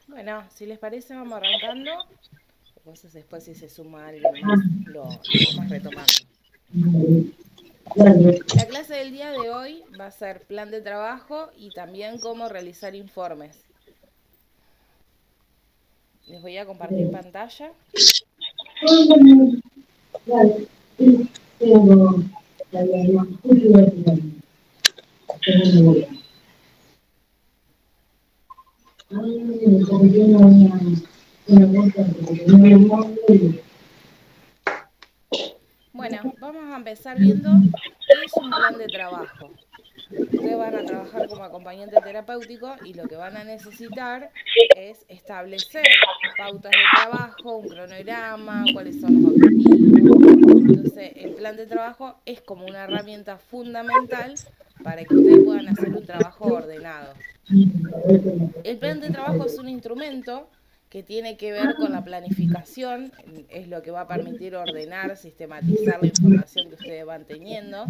Bueno, si les parece, vamos arrancando. Entonces después si se suma alguien más, lo vamos retomando. La clase del día de hoy va a ser plan de trabajo y también cómo realizar informes. Les voy a compartir pantalla. Bueno, vamos a empezar viendo qué es un plan de trabajo. Ustedes van a trabajar como acompañante terapéutico y lo que van a necesitar es establecer pautas de trabajo, un cronograma, cuáles son los objetivos. Entonces, el plan de trabajo es como una herramienta fundamental para que ustedes puedan hacer un trabajo ordenado. El plan de trabajo es un instrumento que tiene que ver con la planificación, es lo que va a permitir ordenar, sistematizar la información que ustedes van teniendo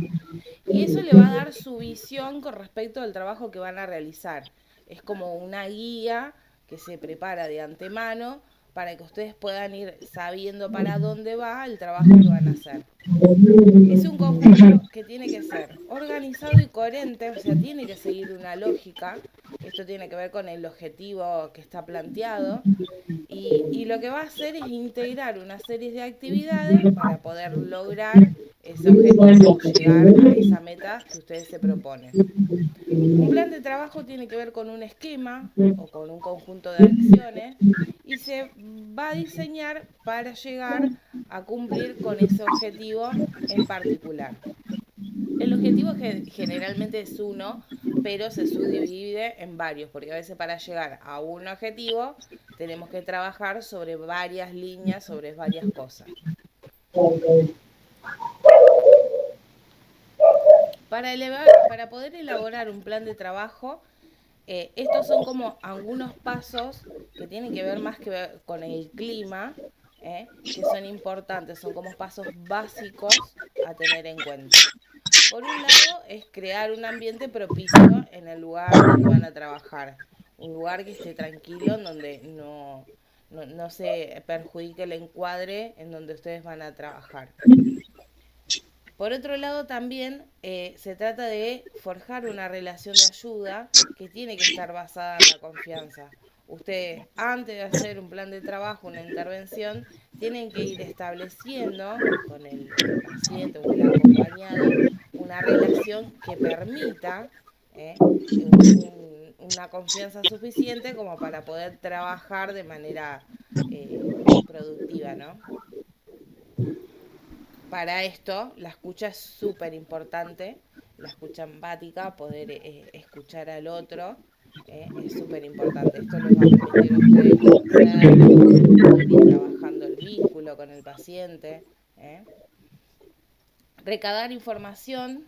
y eso le va a dar su visión con respecto al trabajo que van a realizar. Es como una guía que se prepara de antemano para que ustedes puedan ir sabiendo para dónde va el trabajo que van a hacer. Es un conjunto que tiene que ser organizado y coherente, o sea, tiene que seguir una lógica. Esto tiene que ver con el objetivo que está planteado. Y lo que va a hacer es integrar una serie de actividades para poder lograr ese objetivo o llegar a esa meta que ustedes se proponen. Un plan de trabajo tiene que ver con un esquema o con un conjunto de acciones y se va a diseñar para llegar a cumplir con ese objetivo en particular. El objetivo generalmente es uno, pero se subdivide en varios, porque a veces para llegar a un objetivo tenemos que trabajar sobre varias líneas, sobre varias cosas. Para poder elaborar un plan de trabajo, estos son como algunos pasos que tienen que ver más que ver con el clima, que son importantes, son como pasos básicos a tener en cuenta. Por un lado, es crear un ambiente propicio en el lugar donde van a trabajar. Un lugar que esté tranquilo, en donde no se perjudique el encuadre en donde ustedes van a trabajar. Por otro lado, también se trata de forjar una relación de ayuda que tiene que estar basada en la confianza. Ustedes, antes de hacer un plan de trabajo, una intervención, tienen que ir estableciendo con el paciente o el acompañado una relación que permita eh, una confianza suficiente como para poder trabajar de manera productiva, ¿no? Para esto, la escucha es súper importante, la escucha empática, poder escuchar al otro, es súper importante. Esto les va a permitir a ustedes conocerlo, poder ir trabajando el vínculo con el paciente. ¿Eh? Recabar información,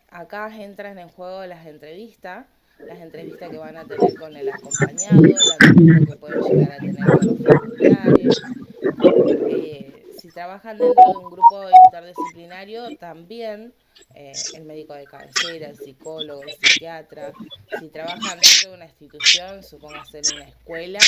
acá entran en juego las entrevistas que van a tener con el acompañado, la entrevista que pueden llegar a tener con los familiares, si trabajan dentro de un grupo interdisciplinario, también el médico de cabecera, el psicólogo, el psiquiatra. Si trabajan dentro de una institución, supóngase en una escuela,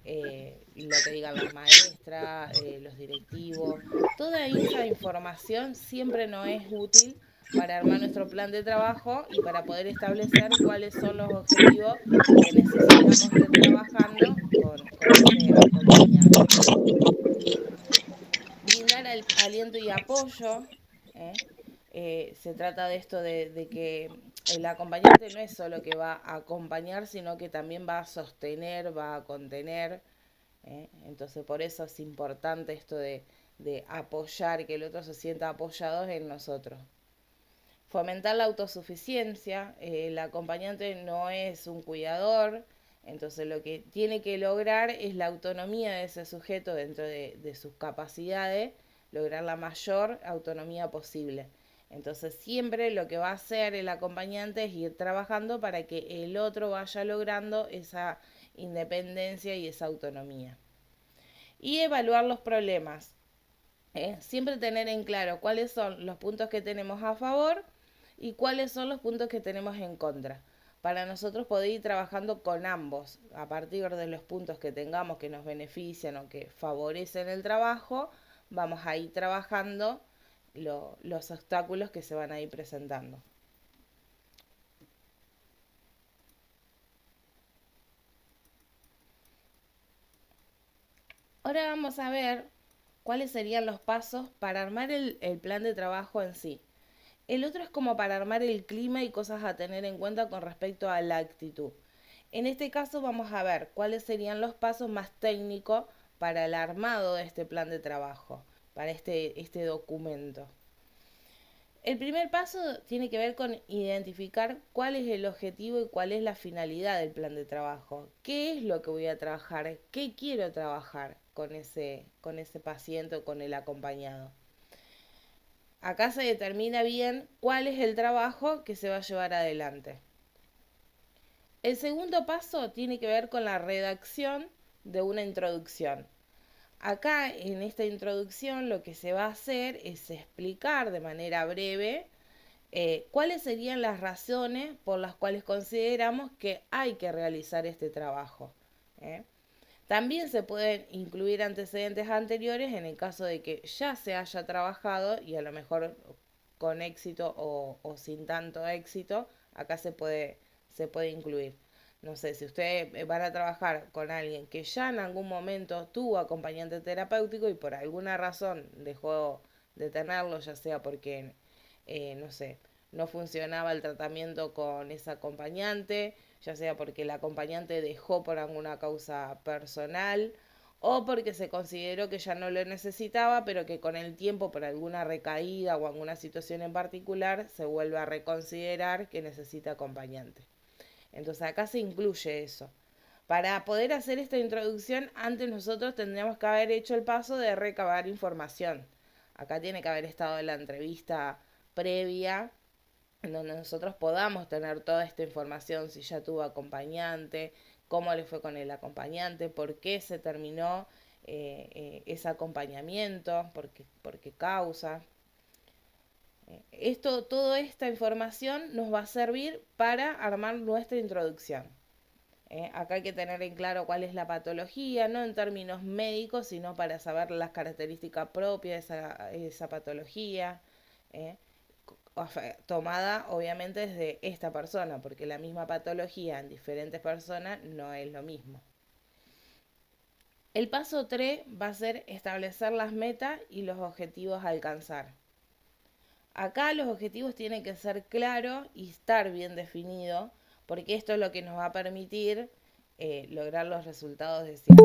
lo que digan las maestras, los directivos, toda esa información siempre nos es útil para armar nuestro plan de trabajo y para poder establecer cuáles son los objetivos que necesitamos ir trabajando con ese acompañado. Brindar aliento y apoyo. ¿eh? Se trata de esto de que el acompañante no es solo que va a acompañar, sino que también va a sostener, va a contener. Entonces por eso es importante esto de apoyar, que el otro se sienta apoyado en nosotros. Fomentar la autosuficiencia, el acompañante no es un cuidador, entonces lo que tiene que lograr es la autonomía de ese sujeto dentro de sus capacidades, lograr la mayor autonomía posible. Entonces siempre lo que va a hacer el acompañante es ir trabajando para que el otro vaya logrando esa independencia y esa autonomía. Y evaluar los problemas. Siempre tener en claro cuáles son los puntos que tenemos a favor y cuáles son los puntos que tenemos en contra, para nosotros poder ir trabajando con ambos. A partir de los puntos que tengamos que nos benefician o que favorecen el trabajo, vamos a ir trabajando los obstáculos que se van a ir presentando. Ahora vamos a ver cuáles serían los pasos para armar el plan de trabajo en sí. El otro es como para armar el clima y cosas a tener en cuenta con respecto a la actitud. En este caso vamos a ver cuáles serían los pasos más técnicos para el armado de este plan de trabajo, para este documento. El primer paso tiene que ver con identificar cuál es el objetivo y cuál es la finalidad del plan de trabajo. ¿Qué es lo que voy a trabajar? ¿Qué quiero trabajar con ese paciente o con el acompañado? Acá se determina bien cuál es el trabajo que se va a llevar adelante. El segundo paso tiene que ver con la redacción de una introducción. Acá en esta introducción lo que se va a hacer es explicar de manera breve cuáles serían las razones por las cuales consideramos que hay que realizar este trabajo. ¿eh? También se pueden incluir antecedentes anteriores en el caso de que ya se haya trabajado y a lo mejor con éxito o sin tanto éxito, acá se puede incluir. No sé, si ustedes van a trabajar con alguien que ya en algún momento tuvo acompañante terapéutico y por alguna razón dejó de tenerlo, ya sea porque, no sé, no funcionaba el tratamiento con ese acompañante, ya sea porque el acompañante dejó por alguna causa personal o porque se consideró que ya no lo necesitaba, pero que con el tiempo por alguna recaída o alguna situación en particular se vuelve a reconsiderar que necesita acompañante. Entonces acá se incluye eso. Para poder hacer esta introducción, antes nosotros tendríamos que haber hecho el paso de recabar información. Acá tiene que haber estado la entrevista previa en donde nosotros podamos tener toda esta información, si ya tuvo acompañante, cómo le fue con el acompañante, por qué se terminó ese acompañamiento, por qué causa. Toda esta información nos va a servir para armar nuestra introducción. Acá hay que tener en claro cuál es la patología, no en términos médicos, sino para saber las características propias de esa patología. ¿eh? Tomada obviamente desde esta persona, porque la misma patología en diferentes personas no es lo mismo. El paso 3 va a ser establecer las metas y los objetivos a alcanzar. Acá los objetivos tienen que ser claros y estar bien definidos, porque esto es lo que nos va a permitir lograr los resultados deseados.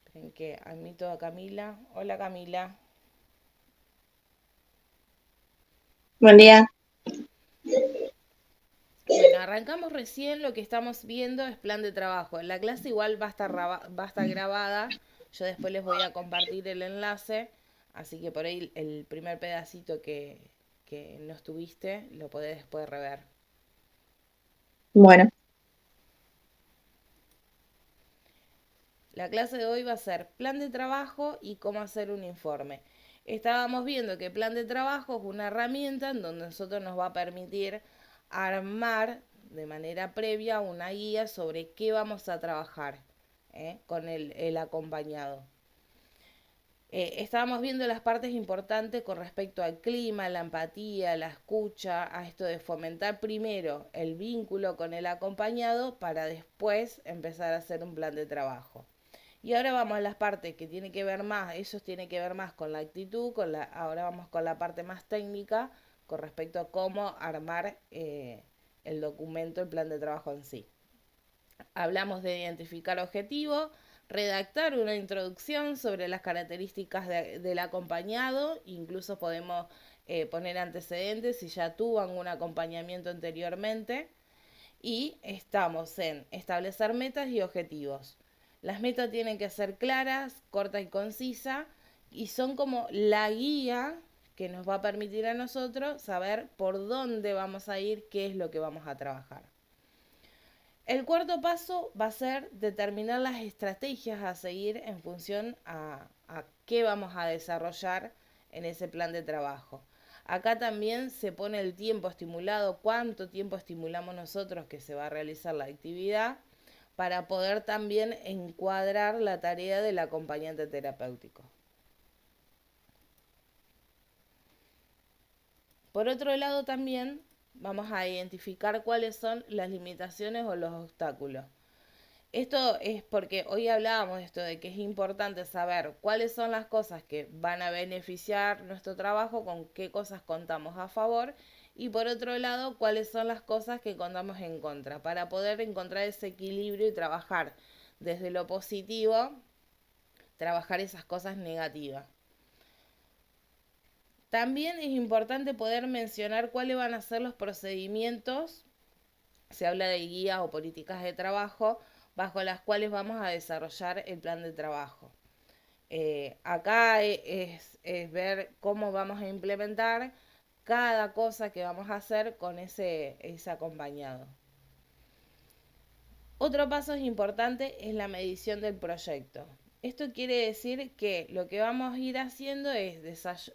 Esperen que admito a Camila. Hola Camila. Buen día. Bueno, arrancamos recién, lo que estamos viendo es plan de trabajo. La clase igual va a estar grabada, yo después les voy a compartir el enlace, así que por ahí el primer pedacito que no estuviste lo podés después rever. Bueno, La clase de hoy va a ser plan de trabajo y cómo hacer un informe. Estábamos viendo que plan de trabajo es una herramienta en donde nosotros nos va a permitir armar de manera previa una guía sobre qué vamos a trabajar con el acompañado. Estábamos viendo las partes importantes con respecto al clima, la empatía, la escucha, a esto de fomentar primero el vínculo con el acompañado para después empezar a hacer un plan de trabajo. Y ahora vamos a las partes que tiene que ver más, eso tiene que ver más con la actitud, ahora vamos con la parte más técnica con respecto a cómo armar el documento, el plan de trabajo en sí. Hablamos de identificar objetivos, redactar una introducción sobre las características del acompañado, incluso podemos poner antecedentes si ya tuvo algún acompañamiento anteriormente, y estamos en establecer metas y objetivos. Las metas tienen que ser claras, cortas y concisas, y son como la guía que nos va a permitir a nosotros saber por dónde vamos a ir, qué es lo que vamos a trabajar. El cuarto paso va a ser determinar las estrategias a seguir en función a qué vamos a desarrollar en ese plan de trabajo. Acá también se pone el tiempo estimulado, cuánto tiempo estimulamos nosotros que se va a realizar la actividad, para poder también encuadrar la tarea del acompañante terapéutico. Por otro lado también vamos a identificar cuáles son las limitaciones o los obstáculos. Esto es porque hoy hablábamos de esto, de que es importante saber cuáles son las cosas que van a beneficiar nuestro trabajo, con qué cosas contamos a favor, y por otro lado, cuáles son las cosas que contamos en contra, para poder encontrar ese equilibrio y trabajar desde lo positivo, trabajar esas cosas negativas. También es importante poder mencionar cuáles van a ser los procedimientos, se habla de guías o políticas de trabajo, bajo las cuales vamos a desarrollar el plan de trabajo. Acá es ver cómo vamos a implementar cada cosa que vamos a hacer con ese acompañado. Otro paso importante es la medición del proyecto. Esto quiere decir que lo que vamos a ir haciendo es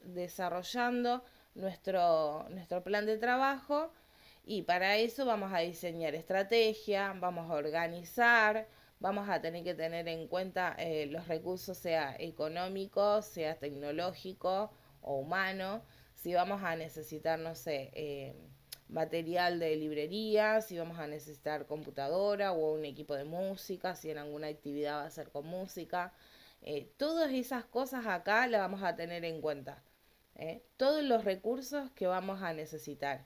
desarrollando nuestro plan de trabajo, y para eso vamos a diseñar estrategia, vamos a organizar, vamos a tener que tener en cuenta los recursos, sea económicos, sea tecnológico o humano, si vamos a necesitar, no sé, material de librería, si vamos a necesitar computadora o un equipo de música, si en alguna actividad va a ser con música. Todas esas cosas acá las vamos a tener en cuenta. Todos los recursos que vamos a necesitar.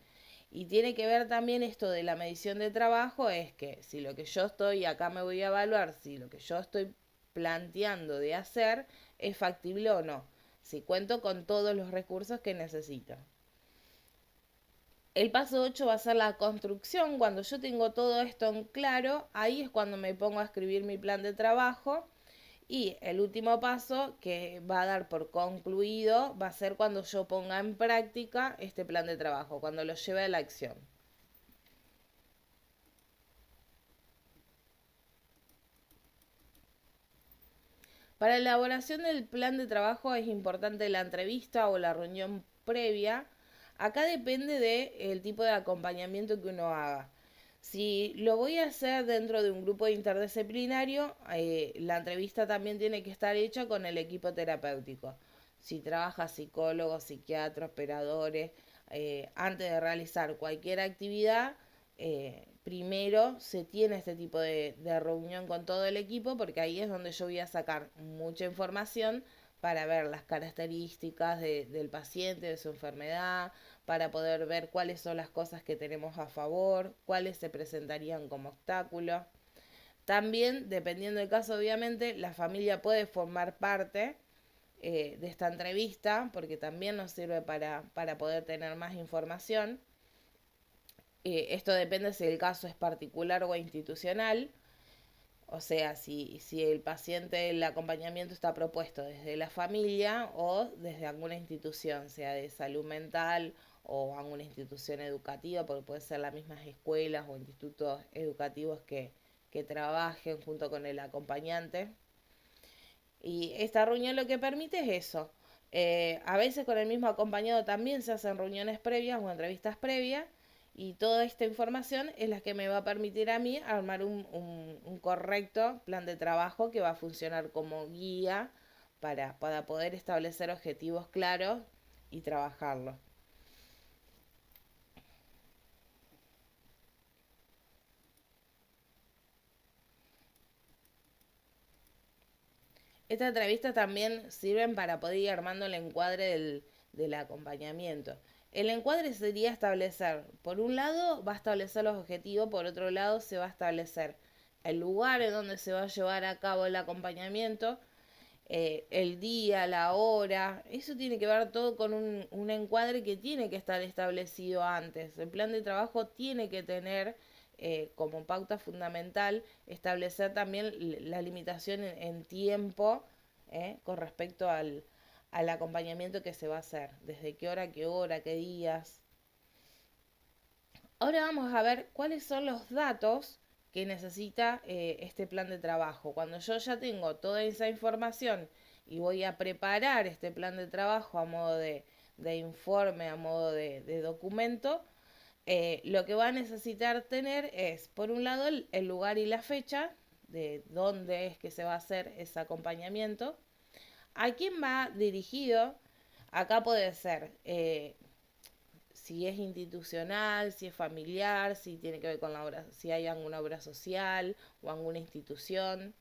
Y tiene que ver también esto de la medición de trabajo, es que si lo que yo estoy, acá me voy a evaluar, si lo que yo estoy planteando de hacer es factible o no, si cuento con todos los recursos que necesito. El paso 8 va a ser la construcción. Cuando yo tengo todo esto en claro, ahí es cuando me pongo a escribir mi plan de trabajo. Y el último paso, que va a dar por concluido, va a ser cuando yo ponga en práctica este plan de trabajo, cuando lo lleve a la acción. Para la elaboración del plan de trabajo es importante la entrevista o la reunión previa. Acá depende del tipo de acompañamiento que uno haga. Si lo voy a hacer dentro de un grupo interdisciplinario, la entrevista también tiene que estar hecha con el equipo terapéutico. Si trabaja psicólogos, psiquiatras, operadores, antes de realizar cualquier actividad, primero se tiene este tipo de reunión con todo el equipo, porque ahí es donde yo voy a sacar mucha información para ver las características del paciente, de su enfermedad, para poder ver cuáles son las cosas que tenemos a favor, cuáles se presentarían como obstáculos. También, dependiendo del caso, obviamente, la familia puede formar parte de esta entrevista, porque también nos sirve para poder tener más información. Esto depende si el caso es particular o institucional. O sea, si el paciente, el acompañamiento está propuesto desde la familia o desde alguna institución, sea de salud mental o alguna institución educativa, porque puede ser las mismas escuelas o institutos educativos que trabajen junto con el acompañante. Y esta reunión lo que permite es eso. A veces con el mismo acompañado también se hacen reuniones previas o entrevistas previas, y toda esta información es la que me va a permitir a mí armar un correcto plan de trabajo que va a funcionar como guía para poder establecer objetivos claros y trabajarlos. Estas entrevistas también sirven para poder ir armando el encuadre del acompañamiento. El encuadre sería establecer, por un lado va a establecer los objetivos, por otro lado se va a establecer el lugar en donde se va a llevar a cabo el acompañamiento, el día, la hora. Eso tiene que ver todo con un encuadre que tiene que estar establecido antes. El plan de trabajo tiene que tener como pauta fundamental establecer también la limitación en tiempo, con respecto al acompañamiento que se va a hacer, desde qué hora, qué días. Ahora vamos a ver cuáles son los datos que necesita este plan de trabajo. Cuando yo ya tengo toda esa información y voy a preparar este plan de trabajo a modo de informe, a modo de documento, lo que va a necesitar tener es, por un lado, el lugar y la fecha de dónde es que se va a hacer ese acompañamiento, a quién va dirigido. Acá puede ser si es institucional, si es familiar, si tiene que ver con la obra, si hay alguna obra social o alguna institución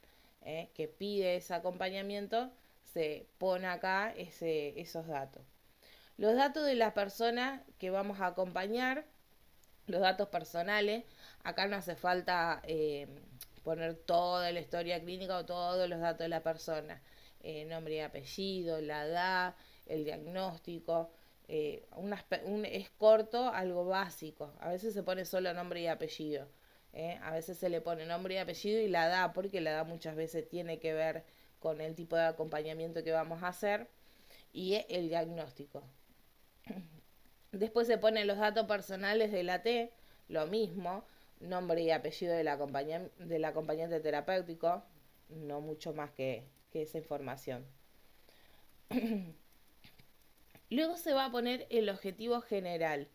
que pide ese acompañamiento, se pone acá esos datos. Los datos de la persona que vamos a acompañar, los datos personales, acá no hace falta poner toda la historia clínica o todos los datos de la persona, nombre y apellido, la edad, el diagnóstico, es corto, algo básico. A veces se pone solo nombre y apellido. A veces se le pone nombre y apellido y la edad, porque la edad muchas veces tiene que ver con el tipo de acompañamiento que vamos a hacer y el diagnóstico. Después se ponen los datos personales de la T, lo mismo, nombre y apellido del acompañante terapéutico, no mucho más que esa información. Luego se va a poner el objetivo general.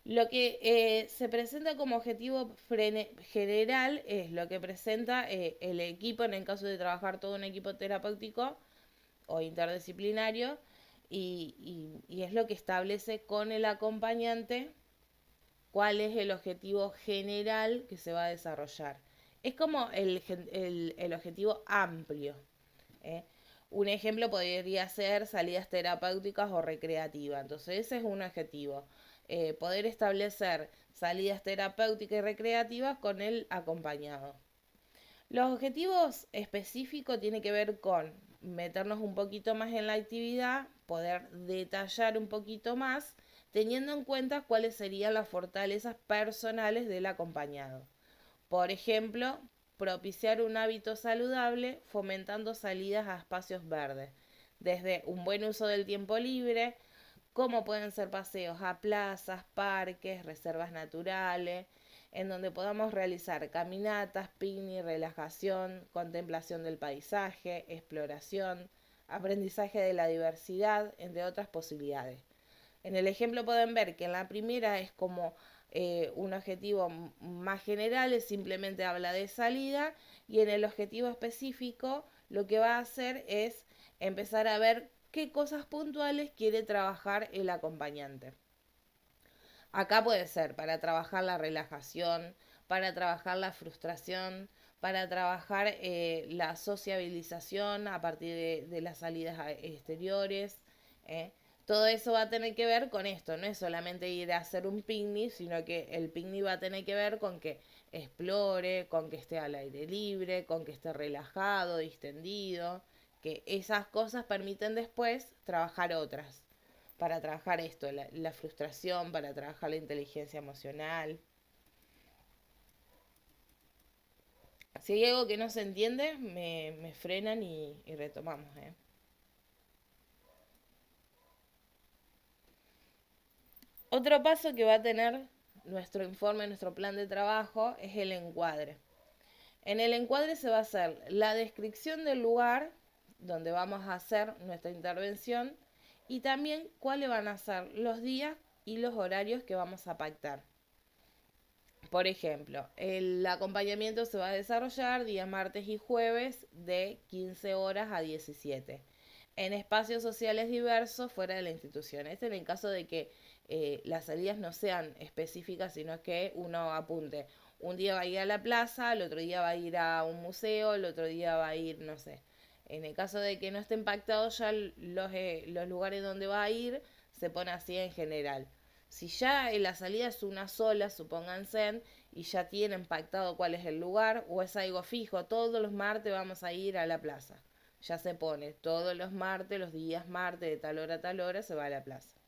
Lo que se presenta como objetivo general es lo que presenta el equipo en el caso de trabajar todo un equipo terapéutico o interdisciplinario y es lo que establece con el acompañante cuál es el objetivo general que se va a desarrollar. Es como el objetivo amplio. ¿eh? Un ejemplo podría ser salidas terapéuticas o recreativas. Entonces ese es un objetivo. Poder establecer salidas terapéuticas y recreativas con el acompañado. Los objetivos específicos tienen que ver con meternos un poquito más en la actividad, poder detallar un poquito más, teniendo en cuenta cuáles serían las fortalezas personales del acompañado. Por ejemplo, propiciar un hábito saludable fomentando salidas a espacios verdes, desde un buen uso del tiempo libre, como pueden ser paseos a plazas, parques, reservas naturales, en donde podamos realizar caminatas, picnic, relajación, contemplación del paisaje, exploración, aprendizaje de la diversidad, entre otras posibilidades. En el ejemplo pueden ver que en la primera es como un objetivo más general, es simplemente habla de salida, y en el objetivo específico lo que va a hacer es empezar a ver qué cosas puntuales quiere trabajar el acompañante. Acá puede ser para trabajar la relajación, para trabajar la frustración, para trabajar la sociabilización a partir de las salidas exteriores. ¿eh? Todo eso va a tener que ver con esto, no es solamente ir a hacer un picnic, sino que el picnic va a tener que ver con que explore, con que esté al aire libre, con que esté relajado, distendido, que esas cosas permiten después trabajar otras para trabajar esto, la frustración, para trabajar la inteligencia emocional. Si hay algo que no se entiende, me frenan y retomamos. Otro paso que va a tener nuestro informe, nuestro plan de trabajo, es el encuadre. En el encuadre se va a hacer la descripción del lugar donde vamos a hacer nuestra intervención y también cuáles van a ser los días y los horarios que vamos a pactar. Por ejemplo, el acompañamiento se va a desarrollar días martes y jueves de 15 horas a 17 en espacios sociales diversos fuera de la institución. Este en el caso de que las salidas no sean específicas, sino que uno apunte. Un día va a ir a la plaza, el otro día va a ir a un museo, el otro día va a ir, no sé. En el caso de que no estén pactados ya los lugares donde va a ir, se pone así en general. Si ya en la salida es una sola, supónganse, y ya tienen pactado cuál es el lugar, o es algo fijo, todos los martes vamos a ir a la plaza. Ya se pone, todos los martes, los días martes, de tal hora a tal hora, se va a la plaza.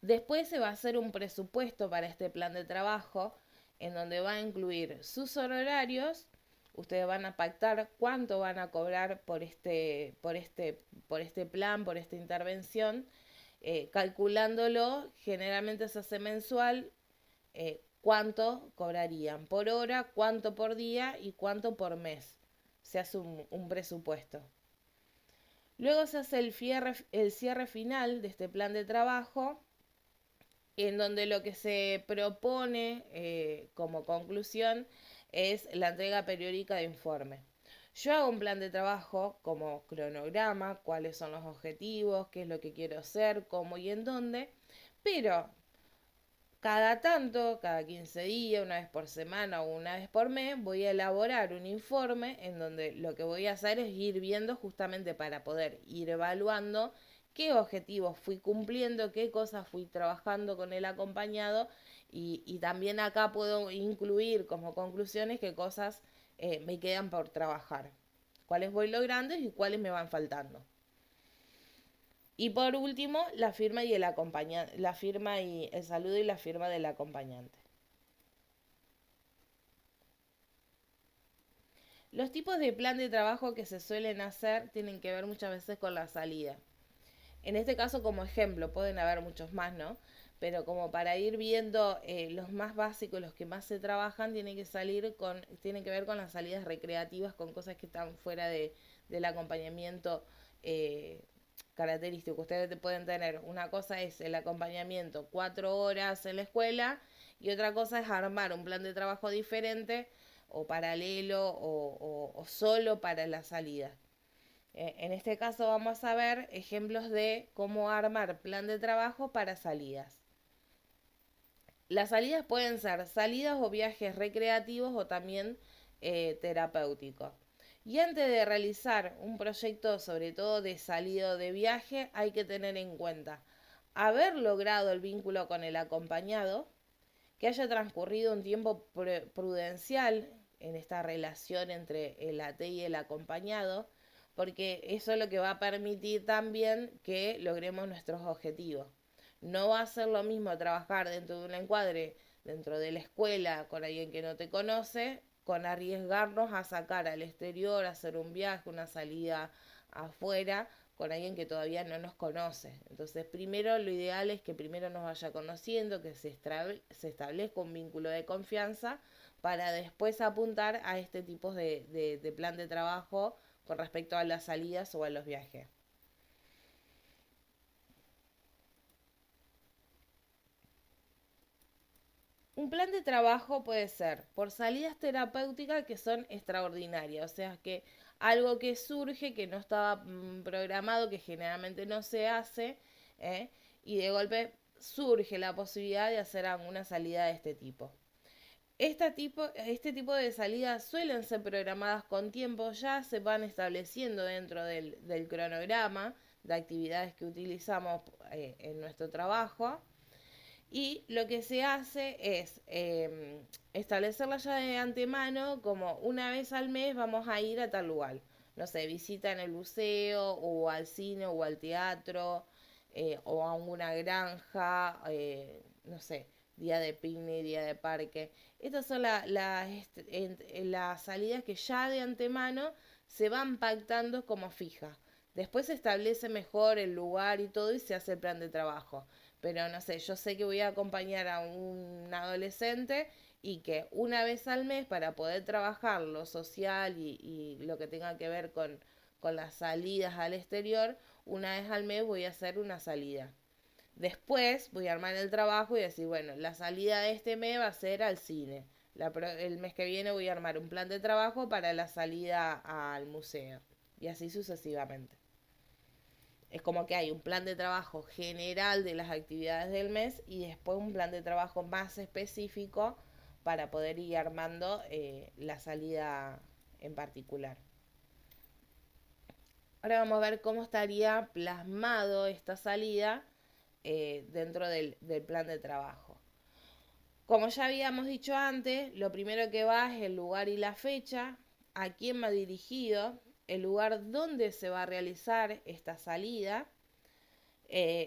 Después se va a hacer un presupuesto para este plan de trabajo, en donde va a incluir sus honorarios. Ustedes van a pactar cuánto van a cobrar por este plan, por esta intervención. Calculándolo, generalmente se hace mensual, cuánto cobrarían por hora, cuánto por día y cuánto por mes. se hace un presupuesto. Luego se hace el cierre final de este plan de trabajo, en donde lo que se propone como conclusión es la entrega periódica de informe. Yo hago un plan de trabajo como cronograma, cuáles son los objetivos, qué es lo que quiero hacer, cómo y en dónde, pero cada tanto, cada 15 días, una vez por semana o una vez por mes, voy a elaborar un informe en donde lo que voy a hacer es ir viendo justamente para poder ir evaluando qué objetivos fui cumpliendo, qué cosas fui trabajando con el acompañado y también acá puedo incluir como conclusiones qué cosas me quedan por trabajar, cuáles voy logrando y cuáles me van faltando. Y por último, la firma y la firma y el saludo y la firma del acompañante. Los tipos de plan de trabajo que se suelen hacer tienen que ver muchas veces con la salida. En este caso, como ejemplo, pueden haber muchos más, ¿no? Pero como para ir viendo los más básicos, los que más se trabajan, tienen que ver con las salidas recreativas, con cosas que están fuera del acompañamiento característico. Ustedes pueden tener, una cosa es el acompañamiento 4 horas en la escuela y otra cosa es armar un plan de trabajo diferente o paralelo o solo para la salida. En este caso vamos a ver ejemplos de cómo armar plan de trabajo para salidas. Las salidas pueden ser salidas o viajes recreativos o también terapéuticos. Y antes de realizar un proyecto, sobre todo de salida o de viaje, hay que tener en cuenta haber logrado el vínculo con el acompañado, que haya transcurrido un tiempo prudencial en esta relación entre el AT y el acompañado, porque eso es lo que va a permitir también que logremos nuestros objetivos. No va a ser lo mismo trabajar dentro de un encuadre, dentro de la escuela, con alguien que no te conoce, con arriesgarnos a sacar al exterior, a hacer un viaje, una salida afuera, con alguien que todavía no nos conoce. Entonces, primero lo ideal es que primero nos vaya conociendo, que se establezca un vínculo de confianza para después apuntar a este tipo de plan de trabajo con respecto a las salidas o a los viajes. Un plan de trabajo puede ser por salidas terapéuticas que son extraordinarias, o sea que algo que surge que no estaba programado, que generalmente no se hace, y de golpe surge la posibilidad de hacer alguna salida de este tipo. Este tipo de salidas suelen ser programadas con tiempo, ya se van estableciendo dentro del cronograma de actividades que utilizamos en nuestro trabajo. Y lo que se hace es establecerla ya de antemano, como una vez al mes vamos a ir a tal lugar. No sé, visita en el museo, o al cine, o al teatro, o a una granja, no sé, día de picnic, día de parque. Estas son las salidas que ya de antemano se van pactando como fijas. Después se establece mejor el lugar y todo y se hace el plan de trabajo. Pero no sé, yo sé que voy a acompañar a un adolescente y que una vez al mes para poder trabajar lo social y lo que tenga que ver con las salidas al exterior, una vez al mes voy a hacer una salida. Después voy a armar el trabajo y decir, bueno, la salida de este mes va a ser al cine. El mes que viene voy a armar un plan de trabajo para la salida al museo. Y así sucesivamente. Es como que hay un plan de trabajo general de las actividades del mes y después un plan de trabajo más específico para poder ir armando la salida en particular. Ahora vamos a ver cómo estaría plasmado esta salida dentro del plan de trabajo. Como ya habíamos dicho antes, lo primero que va es el lugar y la fecha, a quién va dirigido, el lugar donde se va a realizar esta salida,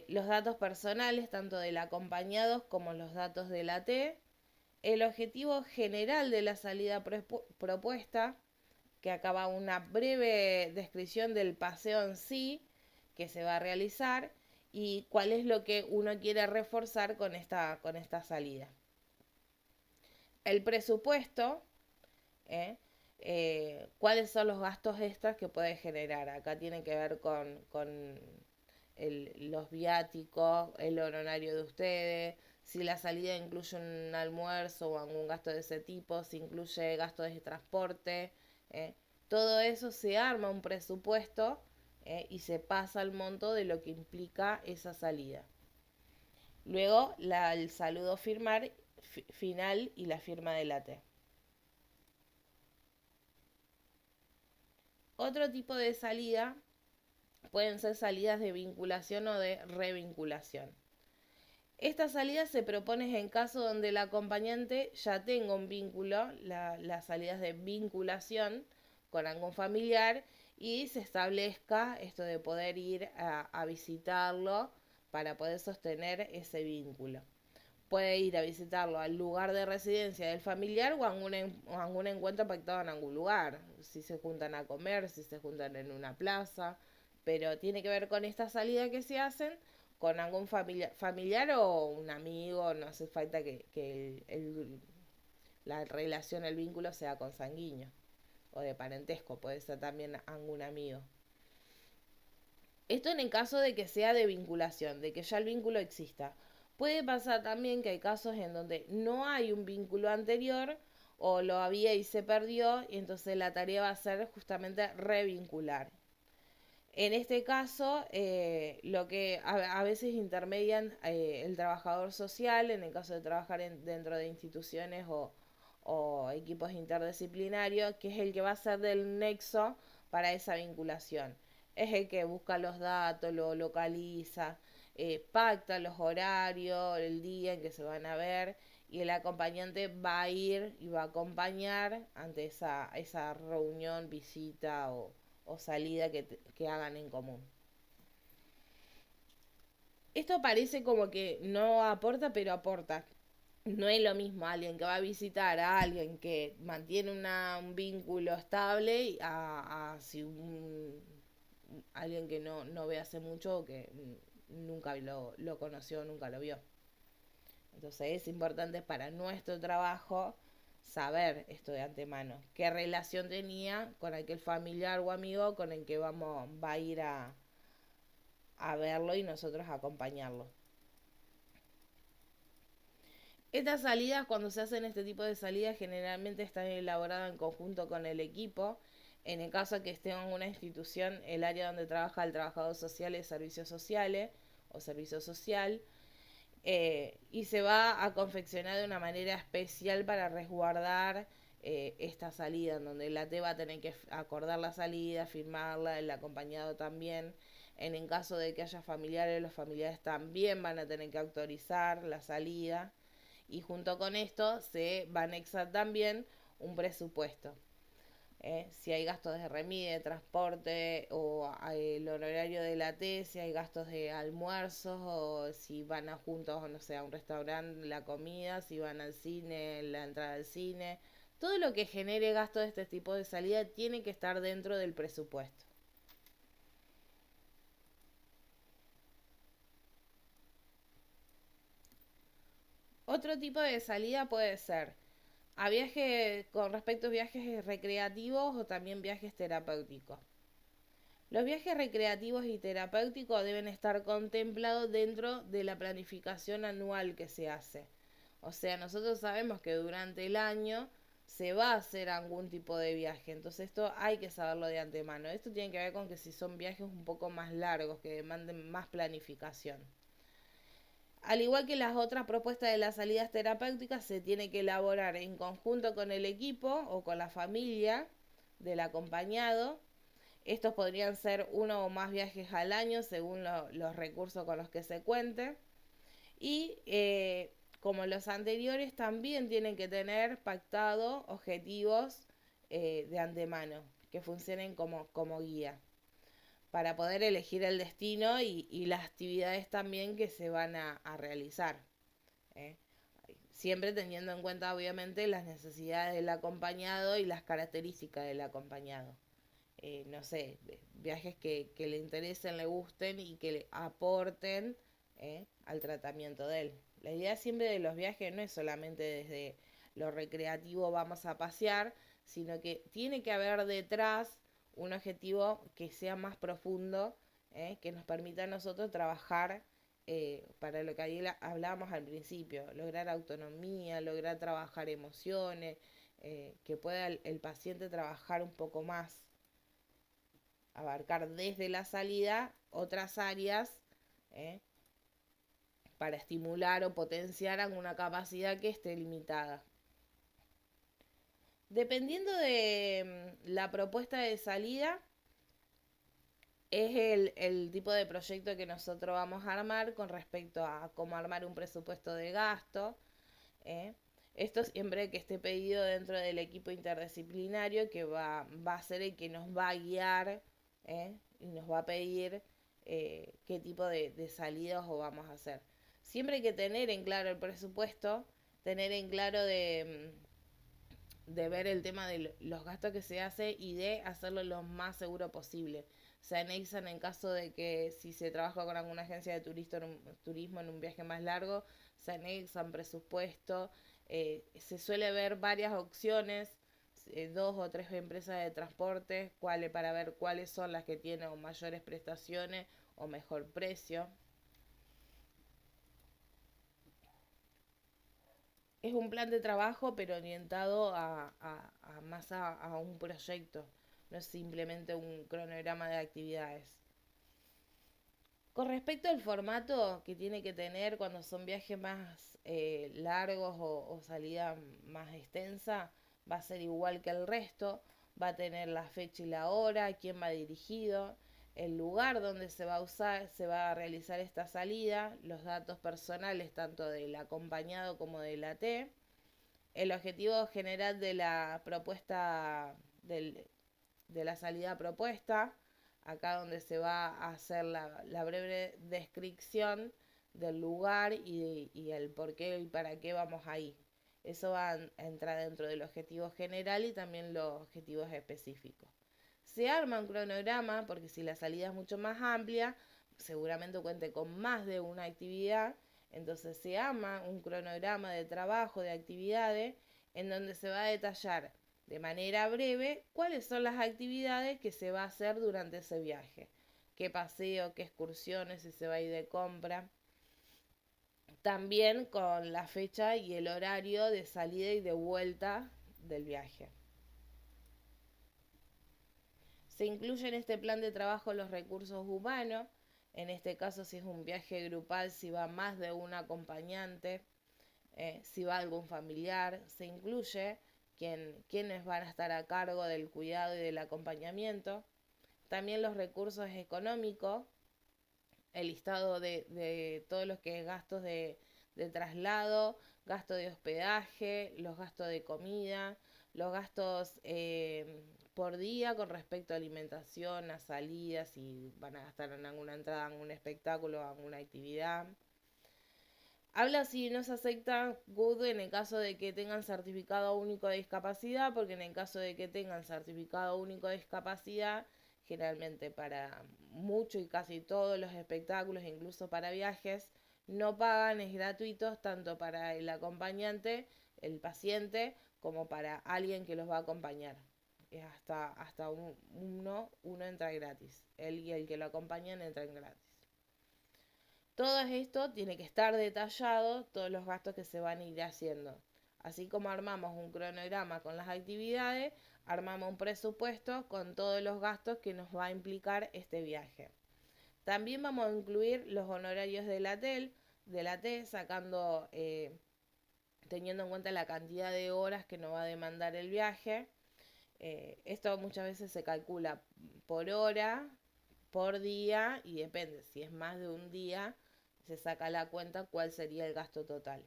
los datos personales tanto del acompañado como los datos de la T, el objetivo general de la salida propuesta, que acaba una breve descripción del paseo en sí que se va a realizar y cuál es lo que uno quiere reforzar con esta salida. El presupuesto, cuáles son los gastos extras que puede generar. Acá tiene que ver con los viáticos, el honorario de ustedes, si la salida incluye un almuerzo o algún gasto de ese tipo, si incluye gastos de transporte. ¿eh? Todo eso se arma un presupuesto y se pasa al monto de lo que implica esa salida. Luego el saludo final y la firma del AT. Otro tipo de salida pueden ser salidas de vinculación o de revinculación. Esta salida se propone en caso donde el acompañante ya tenga un vínculo, las salidas de vinculación con algún familiar y se establezca esto de poder ir a visitarlo para poder sostener ese vínculo. Puede ir a visitarlo al lugar de residencia del familiar o a algún encuentro pactado en algún lugar. Si se juntan a comer, si se juntan en una plaza. Pero tiene que ver con esta salida que se hacen con algún familiar o un amigo. No hace falta que la relación, el vínculo sea consanguíneo o de parentesco. Puede ser también algún amigo. Esto en el caso de que sea de vinculación, de que ya el vínculo exista. Puede pasar también que hay casos en donde no hay un vínculo anterior o lo había y se perdió y entonces la tarea va a ser justamente revincular. En este caso, lo que a veces intermedian el trabajador social, en el caso de trabajar dentro de instituciones o equipos interdisciplinarios, que es el que va a ser del nexo para esa vinculación. Es el que busca los datos, lo localiza, pacta los horarios, el día en que se van a ver y el acompañante va a ir y va a acompañar ante esa reunión, visita o salida que hagan en común. Esto parece como que no aporta, pero aporta. No es lo mismo alguien que va a visitar a alguien que mantiene un vínculo estable a si alguien que no ve hace mucho o que nunca lo conoció, nunca lo vio. Entonces es importante para nuestro trabajo saber esto de antemano. Qué relación tenía con aquel familiar o amigo con el que va a ir a verlo y nosotros a acompañarlo. Estas salidas, cuando se hacen este tipo de salidas, generalmente están elaboradas en conjunto con el equipo. En el caso de que esté en una institución, el área donde trabaja el trabajador social es servicios sociales o servicio social. Y se va a confeccionar de una manera especial para resguardar esta salida, en donde la T va a tener que acordar la salida, firmarla, el acompañado también. En el caso de que haya familiares, los familiares también van a tener que autorizar la salida. Y junto con esto se va a anexar también un presupuesto. Si hay gastos de remide, de transporte o el honorario de la T, si hay gastos de almuerzos o si van a juntos, no sé, a un restaurante, la comida, si van al cine, la entrada al cine. Todo lo que genere gasto de este tipo de salida tiene que estar dentro del presupuesto. Otro tipo de salida puede ser a viajes con respecto a viajes recreativos o también viajes terapéuticos. Los viajes recreativos y terapéuticos deben estar contemplados dentro de la planificación anual que se hace. O sea, nosotros sabemos que durante el año se va a hacer algún tipo de viaje, entonces esto hay que saberlo de antemano. Esto tiene que ver con que si son viajes un poco más largos, que demanden más planificación. Al igual que las otras propuestas de las salidas terapéuticas, se tiene que elaborar en conjunto con el equipo o con la familia del acompañado. Estos podrían ser uno o más viajes al año según los recursos con los que se cuente. Y como los anteriores, también tienen que tener pactado objetivos de antemano que funcionen como guía para poder elegir el destino y las actividades también que se van a realizar. ¿eh? Siempre teniendo en cuenta, obviamente, las necesidades del acompañado y las características del acompañado. No sé, viajes que le interesen, le gusten y que le aporten al tratamiento de él. La idea siempre de los viajes no es solamente desde lo recreativo vamos a pasear, sino que tiene que haber detrás un objetivo que sea más profundo, que nos permita a nosotros trabajar para lo que ahí hablábamos al principio, lograr autonomía, lograr trabajar emociones, que pueda el paciente trabajar un poco más, abarcar desde la salida otras áreas eh, para estimular o potenciar alguna capacidad que esté limitada. Dependiendo de la propuesta de salida, es el tipo de proyecto que nosotros vamos a armar con respecto a cómo armar un presupuesto de gasto. ¿eh? Esto siempre que esté pedido dentro del equipo interdisciplinario que va a ser el que nos va a guiar y nos va a pedir qué tipo de salidas o vamos a hacer. Siempre hay que tener en claro el presupuesto, tener en claro de ver el tema de los gastos que se hace y de hacerlo lo más seguro posible. Se anexan en caso de que si se trabaja con alguna agencia de turismo en un viaje más largo, se anexan presupuesto. Se suele ver varias opciones, 2 o 3 empresas de transporte, para ver cuáles son las que tienen mayores prestaciones o mejor precio. Es un plan de trabajo, pero orientado más a un proyecto. No es simplemente un cronograma de actividades. Con respecto al formato que tiene que tener cuando son viajes más largos o salida más extensa, va a ser igual que el resto. Va a tener la fecha y la hora, quién va dirigido, el lugar donde se va a usar, se va a realizar esta salida, los datos personales tanto del acompañado como de la T, el objetivo general de la propuesta de la salida propuesta, acá donde se va a hacer la breve descripción del lugar y el por qué y para qué vamos ahí. Eso va a entrar dentro del objetivo general y también los objetivos específicos. Se arma un cronograma, porque si la salida es mucho más amplia, seguramente cuente con más de una actividad, entonces se arma un cronograma de trabajo, de actividades, en donde se va a detallar de manera breve cuáles son las actividades que se va a hacer durante ese viaje. Qué paseo, qué excursiones, si se va a ir de compra. También con la fecha y el horario de salida y de vuelta del viaje. Se incluye en este plan de trabajo los recursos humanos, en este caso si es un viaje grupal, si va más de un acompañante, si va algún familiar, se incluye quiénes van a estar a cargo del cuidado y del acompañamiento. También los recursos económicos, el listado de todos los que es gastos de traslado, gasto de hospedaje, los gastos de comida, los gastos por día con respecto a alimentación, a salidas, si van a gastar en alguna entrada, en un espectáculo, en alguna actividad. Habla si no se acepta GUD en el caso de que tengan certificado único de discapacidad, porque en el caso de que tengan certificado único de discapacidad, generalmente para mucho y casi todos los espectáculos, incluso para viajes, no pagan, es gratuito tanto para el acompañante, el paciente, como para alguien que los va a acompañar. Es hasta uno entra gratis. Él y el que lo acompañan entran gratis. Todo esto tiene que estar detallado, todos los gastos que se van a ir haciendo. Así como armamos un cronograma con las actividades, armamos un presupuesto con todos los gastos que nos va a implicar este viaje. También vamos a incluir los honorarios de la T, sacando, teniendo en cuenta la cantidad de horas que nos va a demandar el viaje. Esto muchas veces se calcula por hora, por día y depende, si es más de un día, se saca la cuenta cuál sería el gasto total.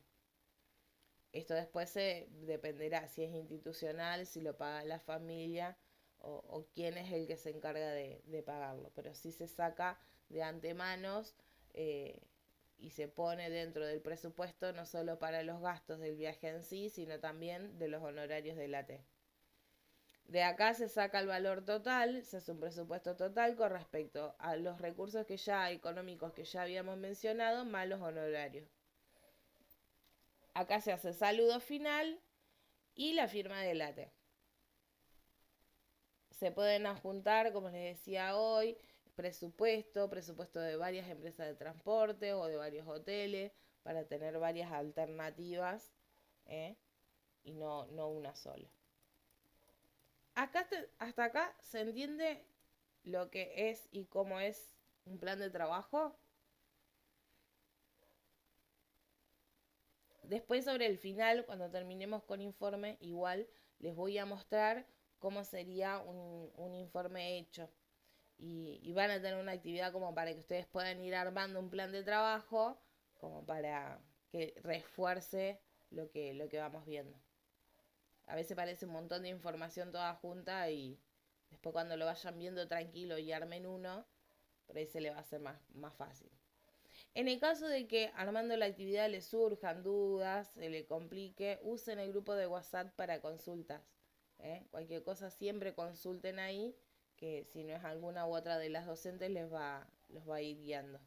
Esto después dependerá si es institucional, si lo paga la familia o quién es el que se encarga de pagarlo. Pero sí se saca de antemanos y se pone dentro del presupuesto no solo para los gastos del viaje en sí, sino también de los honorarios de la T. De acá se saca el valor total, se hace un presupuesto total con respecto a los recursos que ya económicos que ya habíamos mencionado, más los honorarios. Acá se hace saludo final y la firma del ATE. Se pueden adjuntar, como les decía hoy, presupuesto de varias empresas de transporte o de varios hoteles para tener varias alternativas, ¿eh? Y no una sola. Hasta acá se entiende lo que es y cómo es un plan de trabajo. Después sobre el final, cuando terminemos con informe, igual les voy a mostrar cómo sería un informe hecho. Y van a tener una actividad como para que ustedes puedan ir armando un plan de trabajo, como para que refuerce lo que vamos viendo. A veces parece un montón de información toda junta y después cuando lo vayan viendo tranquilo y armen uno, por ahí se le va a hacer más fácil. En el caso de que armando la actividad les surjan dudas, se le complique, usen el grupo de WhatsApp para consultas. Cualquier cosa siempre consulten ahí, que si no es alguna u otra de las docentes los va a ir guiando.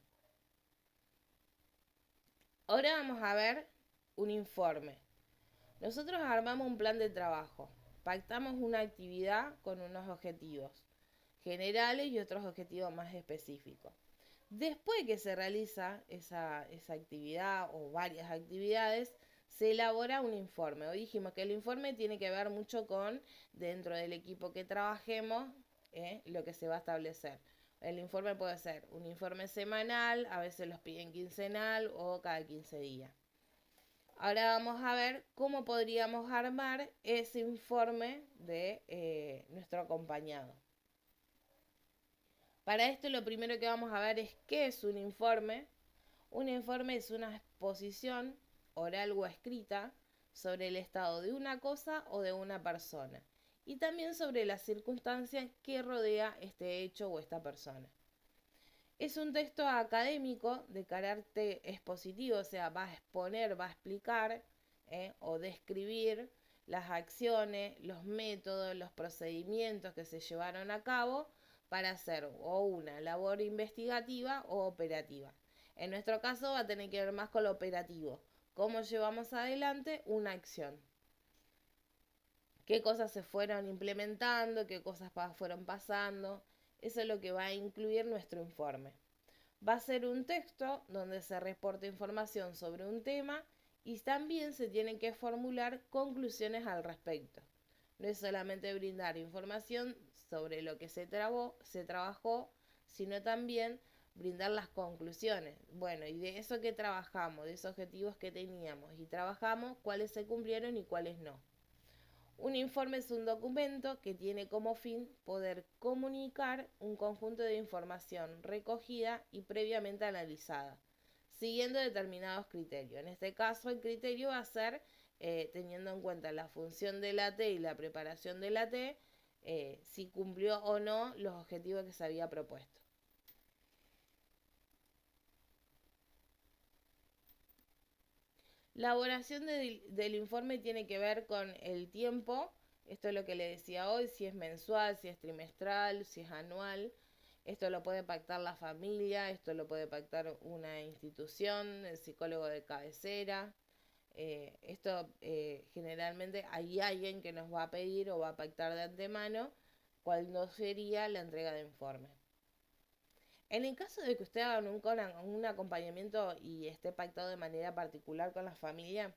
Ahora vamos a ver un informe. Nosotros armamos un plan de trabajo, pactamos una actividad con unos objetivos generales y otros objetivos más específicos. Después que se realiza esa actividad o varias actividades, se elabora un informe. Hoy dijimos que el informe tiene que ver mucho con, dentro del equipo que trabajemos, lo que se va a establecer. El informe puede ser un informe semanal, a veces los piden quincenal o cada 15 días. Ahora vamos a ver cómo podríamos armar ese informe de nuestro acompañado. Para esto lo primero que vamos a ver es qué es un informe. Un informe es una exposición oral o escrita sobre el estado de una cosa o de una persona y también sobre las circunstancias que rodea este hecho o esta persona. Es un texto académico de carácter expositivo, o sea, va a exponer, va a explicar o describir las acciones, los métodos, los procedimientos que se llevaron a cabo para hacer o una labor investigativa o operativa. En nuestro caso va a tener que ver más con lo operativo, cómo llevamos adelante una acción. Qué cosas se fueron implementando, qué cosas fueron pasando. Eso es lo que va a incluir nuestro informe. Va a ser un texto donde se reporta información sobre un tema y también se tienen que formular conclusiones al respecto. No es solamente brindar información sobre lo que se trabajó, sino también brindar las conclusiones. Bueno, y de eso que trabajamos, de esos objetivos que teníamos y trabajamos, cuáles se cumplieron y cuáles no. Un informe es un documento que tiene como fin poder comunicar un conjunto de información recogida y previamente analizada, siguiendo determinados criterios. En este caso, el criterio va a ser teniendo en cuenta la función de la T y la preparación de la T, si cumplió o no los objetivos que se había propuesto. La elaboración del informe tiene que ver con el tiempo. Esto es lo que le decía hoy, si es mensual, si es trimestral, si es anual. Esto lo puede pactar la familia, esto lo puede pactar una institución, el psicólogo de cabecera. Generalmente hay alguien que nos va a pedir o va a pactar de antemano cuál no sería la entrega de informe. En el caso de que usted haga un acompañamiento y esté pactado de manera particular con la familia,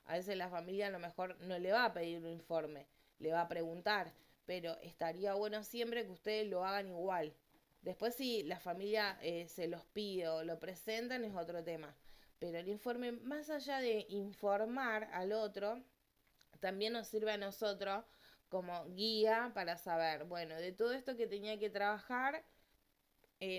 a veces la familia a lo mejor no le va a pedir un informe, le va a preguntar, pero estaría bueno siempre que ustedes lo hagan igual. Después si la familia se los pide o lo presentan es otro tema. Pero el informe, más allá de informar al otro, también nos sirve a nosotros como guía para saber, bueno, de todo esto que tenía que trabajar,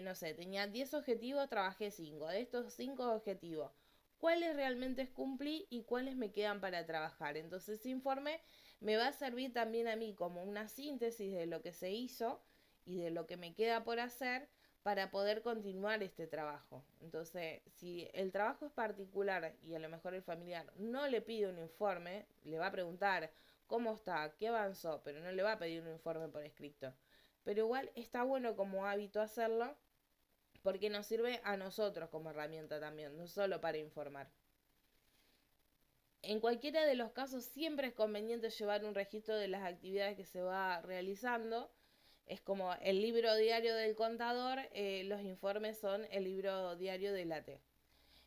no sé, tenía 10 objetivos, trabajé 5. De estos 5 objetivos, ¿cuáles realmente cumplí y cuáles me quedan para trabajar? Entonces ese informe me va a servir también a mí como una síntesis de lo que se hizo y de lo que me queda por hacer para poder continuar este trabajo. Entonces, si el trabajo es particular y a lo mejor el familiar no le pide un informe, le va a preguntar cómo está, qué avanzó, pero no le va a pedir un informe por escrito. Pero igual está bueno como hábito hacerlo porque nos sirve a nosotros como herramienta también, no solo para informar. En cualquiera de los casos siempre es conveniente llevar un registro de las actividades que se va realizando Es como el libro diario del contador, los informes son el libro diario del AT.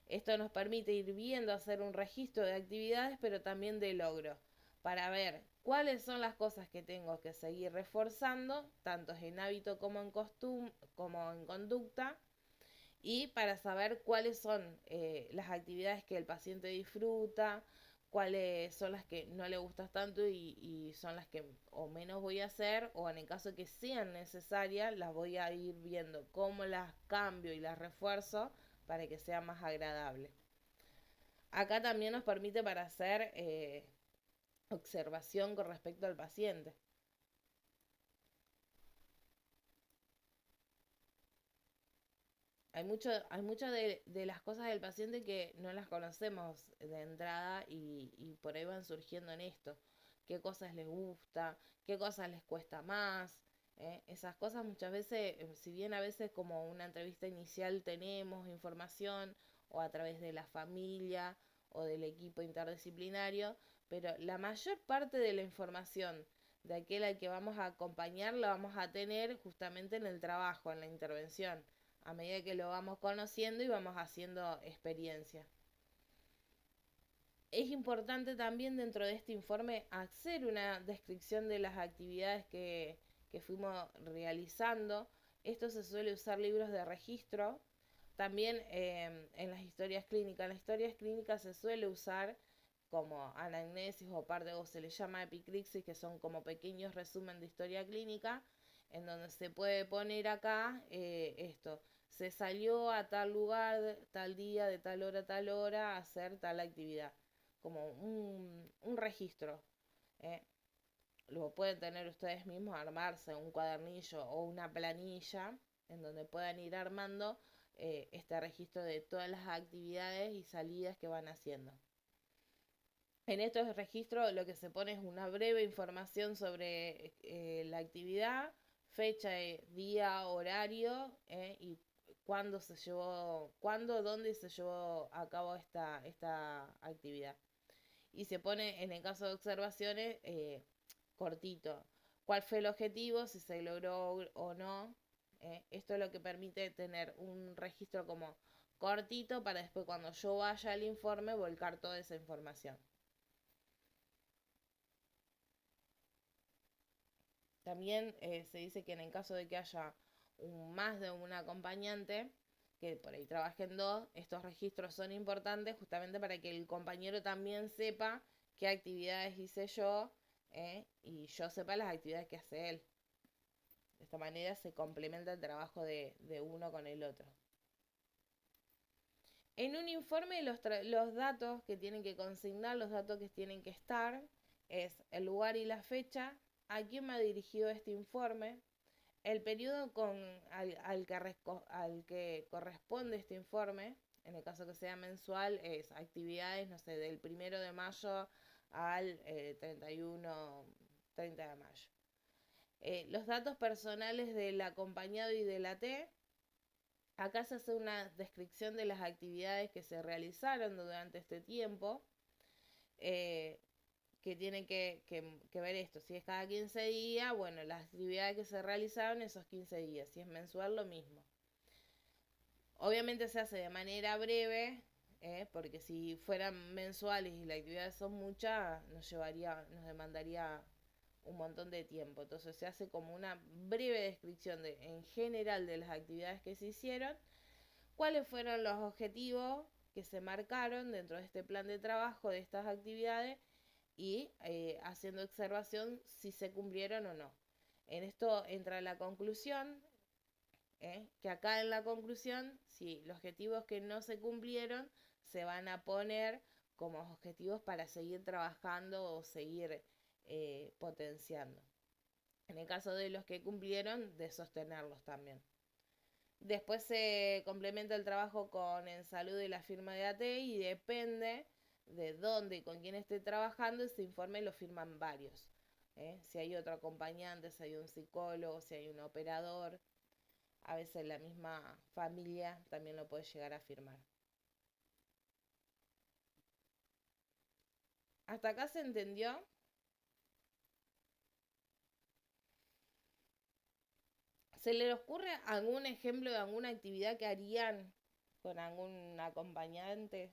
Esto nos permite ir viendo, hacer un registro de actividades, pero también de logros, para ver cuáles son las cosas que tengo que seguir reforzando, tanto en hábito como en como en conducta, y para saber cuáles son las actividades que el paciente disfruta, cuáles son las que no le gustan tanto y son las que o menos voy a hacer, o en el caso que sean necesarias, las voy a ir viendo cómo las cambio y las refuerzo para que sea más agradable. Acá también nos permite para hacer observación con respecto al paciente. Hay muchas de las cosas del paciente que no las conocemos de entrada y por ahí van surgiendo en esto. Qué cosas les gusta, qué cosas les cuesta más. Esas cosas muchas veces, si bien a veces como una entrevista inicial tenemos información o a través de la familia o del equipo interdisciplinario, pero la mayor parte de la información de aquel al que vamos a acompañar la vamos a tener justamente en el trabajo, en la intervención a medida que lo vamos conociendo y vamos haciendo experiencia. Es importante también dentro de este informe hacer una descripción de las actividades que fuimos realizando. Esto se suele usar libros de registro. También en las historias clínicas. En las historias clínicas se suele usar como anamnesis o parte o se le llama epicripsis, que son como pequeños resumen de historia clínica, en donde se puede poner acá esto. Se salió a tal lugar, tal día, de tal hora a tal hora, a hacer tal actividad. Como un registro. ¿eh? Lo pueden tener ustedes mismos, armarse un cuadernillo o una planilla en donde puedan ir armando este registro de todas las actividades y salidas que van haciendo. En estos registros lo que se pone es una breve información sobre la actividad, fecha, día, horario y cuándo, dónde se llevó a cabo esta actividad. Y se pone, en el caso de observaciones, cortito. ¿Cuál fue el objetivo? Si se logró o no. Esto es lo que permite tener un registro como cortito para después cuando yo vaya al informe volcar toda esa información. También se dice que en el caso de que haya más de un acompañante, que por ahí trabajen dos, estos registros son importantes justamente para que el compañero también sepa qué actividades hice yo y yo sepa las actividades que hace él. De esta manera se complementa el trabajo de uno con el otro. En un informe los datos que tienen que consignar, los datos que tienen que estar, es el lugar y la fecha, a quién me ha dirigido este informe, el periodo al que corresponde este informe, en el caso que sea mensual, es actividades, no sé, del 1 de mayo al 31, 30 de mayo. Los datos personales del acompañado y del AT. Acá se hace una descripción de las actividades que se realizaron durante este tiempo, eh, que tienen que ver esto. Si es cada 15 días, bueno, las actividades que se realizaron esos 15 días. Si es mensual, lo mismo. Obviamente se hace de manera breve, porque si fueran mensuales y las actividades son muchas, nos demandaría un montón de tiempo. Entonces se hace como una breve descripción en general de las actividades que se hicieron, cuáles fueron los objetivos que se marcaron dentro de este plan de trabajo de estas actividades y haciendo observación si se cumplieron o no. En esto entra la conclusión, que acá en la conclusión, si los objetivos que no se cumplieron se van a poner como objetivos para seguir trabajando o seguir potenciando. En el caso de los que cumplieron, de sostenerlos también. Después se complementa el trabajo con En Salud y la firma de AT y depende de dónde y con quién esté trabajando, ese informe lo firman varios. Si hay otro acompañante, si hay un psicólogo, si hay un operador, a veces la misma familia también lo puede llegar a firmar. ¿Hasta acá se entendió? ¿Se les ocurre algún ejemplo de alguna actividad que harían con algún acompañante?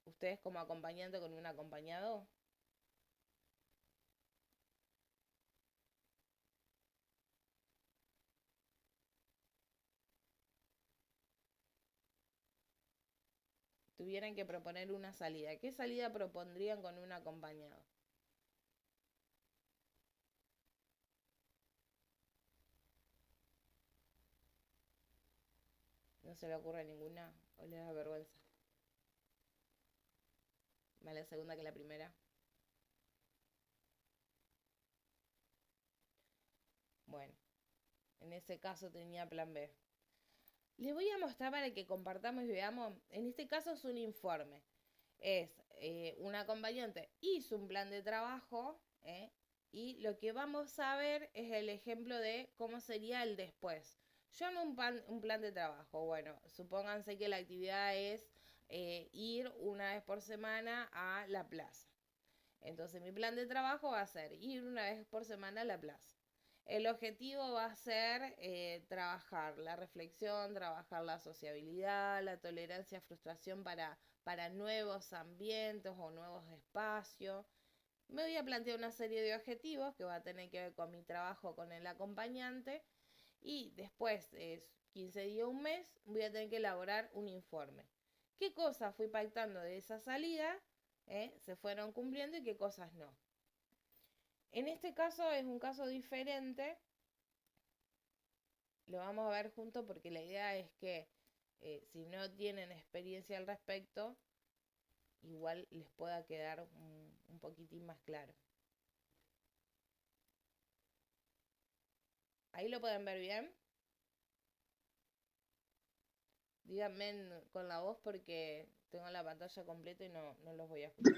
¿Ustedes como acompañante con un acompañado? Tuvieran que proponer una salida. ¿Qué salida propondrían con un acompañado? ¿No se le ocurre ninguna? ¿O les da vergüenza? Más la segunda que la primera. Bueno, en ese caso tenía plan B. Les voy a mostrar para que compartamos y veamos. En este caso es un informe. Es un acompañante hizo un plan de trabajo y lo que vamos a ver es el ejemplo de cómo sería el después. Yo amo un plan de trabajo. Bueno, supónganse que la actividad es ir una vez por semana a la plaza. Entonces mi plan de trabajo va a ser ir una vez por semana a la plaza. El objetivo va a ser trabajar la reflexión, trabajar la sociabilidad, la tolerancia a frustración para nuevos ambientes o nuevos espacios. Me voy a plantear una serie de objetivos que va a tener que ver con mi trabajo con el acompañante y después, 15 días, un mes, voy a tener que elaborar un informe. ¿Qué cosas fui pactando de esa salida? Se fueron cumpliendo y qué cosas no. En este caso es un caso diferente, lo vamos a ver juntos porque la idea es que si no tienen experiencia al respecto, igual les pueda quedar un poquitín más claro. Ahí lo pueden ver bien. Díganme con la voz porque tengo la pantalla completa y no los voy a escuchar.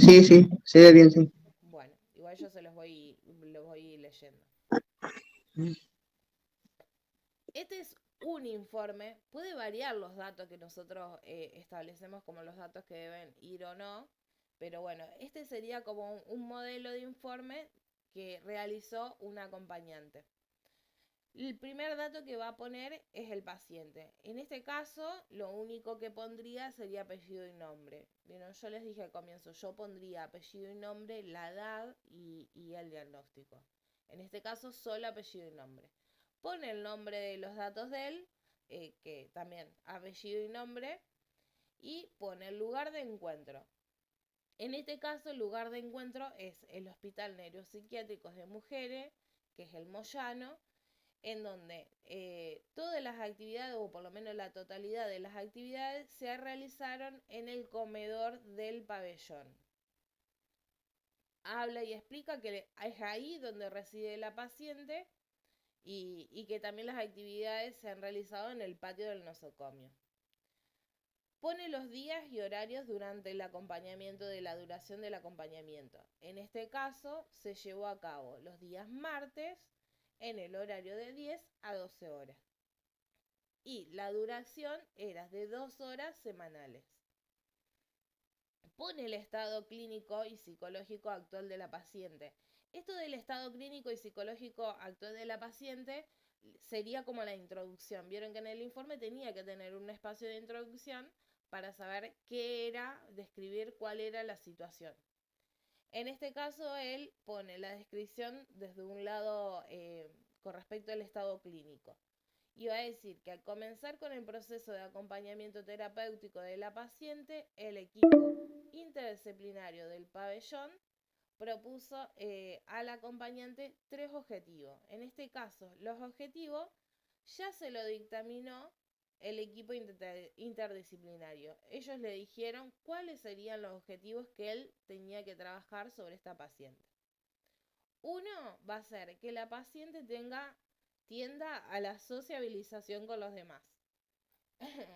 Sí, sí, se ve bien, sí. Bueno, igual yo se los voy leyendo. Este es un informe, puede variar los datos que nosotros establecemos como los datos que deben ir o no, pero bueno, este sería como un modelo de informe que realizó un acompañante. El primer dato que va a poner es el paciente. En este caso, lo único que pondría sería apellido y nombre. Vieron, yo les dije al comienzo, yo pondría apellido y nombre, la edad y el diagnóstico. En este caso, solo apellido y nombre. Pone el nombre de los datos de él, que también apellido y nombre, y pone el lugar de encuentro. En este caso, el lugar de encuentro es el Hospital Neuropsiquiátrico de Mujeres, que es el Moyano, en donde todas las actividades, o por lo menos la totalidad de las actividades, se realizaron en el comedor del pabellón. Habla y explica que es ahí donde reside la paciente y que también las actividades se han realizado en el patio del nosocomio. Pone los días y horarios durante el acompañamiento de la duración del acompañamiento. En este caso se llevó a cabo los días martes en el horario de 10 a 12 horas. Y la duración era de 2 horas semanales. Pone el estado clínico y psicológico actual de la paciente. Esto del estado clínico y psicológico actual de la paciente sería como la introducción. Vieron que en el informe tenía que tener un espacio de introducción para saber qué era, describir cuál era la situación. En este caso, él pone la descripción desde un lado con respecto al estado clínico. Y va a decir que al comenzar con el proceso de acompañamiento terapéutico de la paciente, el equipo interdisciplinario del pabellón propuso al acompañante 3 objetivos. En este caso, los objetivos ya se lo dictaminó el equipo interdisciplinario. Ellos le dijeron cuáles serían los objetivos que él tenía que trabajar sobre esta paciente. Uno va a ser que la paciente tienda a la sociabilización con los demás.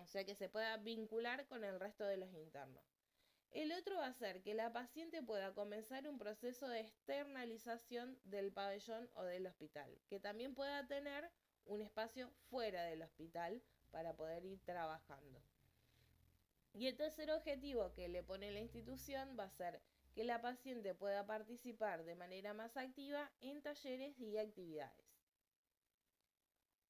O sea, que se pueda vincular con el resto de los internos. El otro va a ser que la paciente pueda comenzar un proceso de externalización del pabellón o del hospital, que también pueda tener un espacio fuera del hospital para poder ir trabajando. Y el tercer objetivo que le pone la institución va a ser que la paciente pueda participar de manera más activa en talleres y actividades.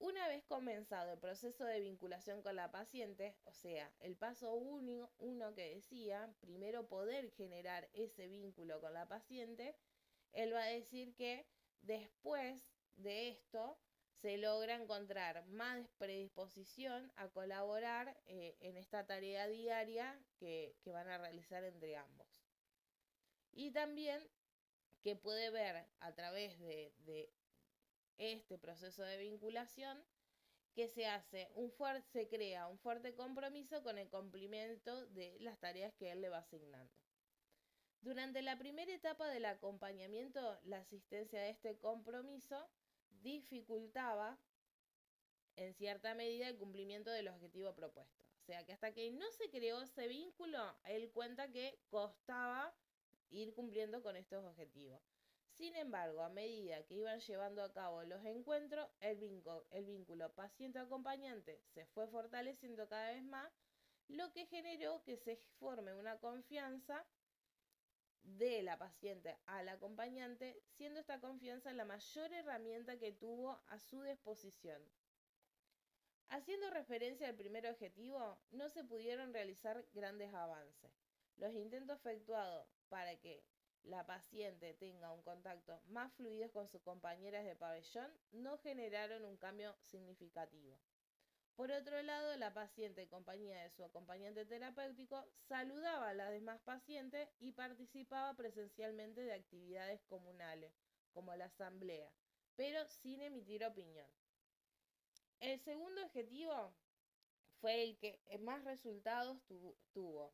Una vez comenzado el proceso de vinculación con la paciente, o sea, el paso uno que decía, primero poder generar ese vínculo con la paciente, él va a decir que después de esto se logra encontrar más predisposición a colaborar en esta tarea diaria que van a realizar entre ambos. Y también que puede ver a través de este proceso de vinculación que se crea un fuerte compromiso con el cumplimiento de las tareas que él le va asignando. Durante la primera etapa del acompañamiento, la asistencia de este compromiso dificultaba en cierta medida el cumplimiento del objetivo propuesto. O sea que hasta que no se creó ese vínculo, él cuenta que costaba ir cumpliendo con estos objetivos. Sin embargo, a medida que iban llevando a cabo los encuentros, el vínculo paciente-acompañante se fue fortaleciendo cada vez más, lo que generó que se forme una confianza de la paciente al acompañante, siendo esta confianza la mayor herramienta que tuvo a su disposición. Haciendo referencia al primer objetivo, no se pudieron realizar grandes avances. Los intentos efectuados para que la paciente tenga un contacto más fluido con sus compañeras de pabellón no generaron un cambio significativo. Por otro lado, la paciente en compañía de su acompañante terapéutico saludaba a las demás pacientes y participaba presencialmente de actividades comunales, como la asamblea, pero sin emitir opinión. El segundo objetivo fue el que más resultados tuvo.